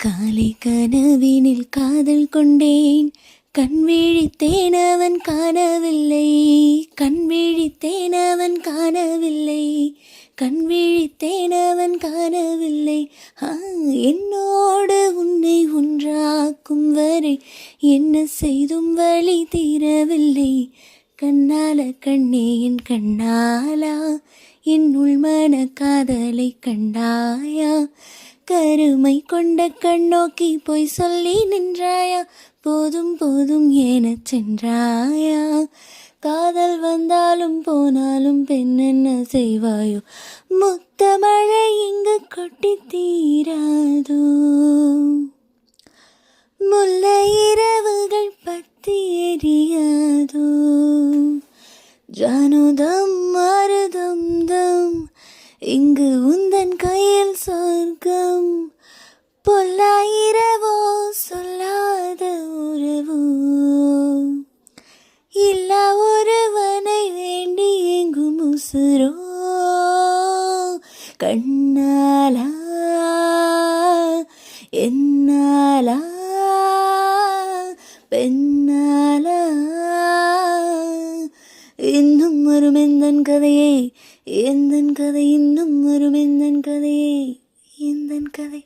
காலை கனவினில் காதல் கொண்டேன், கண் விழித்தேன் அவன் காணவில்லை, கண் விழித்தேன் அவன் காணவில்லை, கண் விழித்தேன் அவன் காணவில்லை. என்னோடு உன்னை ஒன்றாக்கும் வரை என்ன செய்தும் வழி தீரவில்லை. கண்ணால கண்ணே என் கண்ணாலா, என் உள்மன காதலை கண்டாயா? கருமை கொண்ட கண்ணோக்கி போய் சொல்லி நின்றாயா? போதும் போதும் எனச் சென்றாயா? காதல் வந்தாலும் போனாலும் பெண் என்ன செய்வாயோ? முத்தமழை இங்கு கொட்டி தீராதோ? முல்லை இரவுகள் பத்தி எரியாதோ? ஜானுதம் மருதம் தம், இங்கு உந்தன் கையில் சொர்க்கம். பொல்லாயிரவோ சொல்லாத உறவோ, இல்லா ஒருவனை வேண்டி எங்கும் உசுரோ. கண்ணாலா என்னாலா பெண்ணாலா, இன்னும் வரும் எந்தன் கதையே, எந்தன் கதை இன்னும் வரும் எந்தன் கதையே, எந்தன் கதை.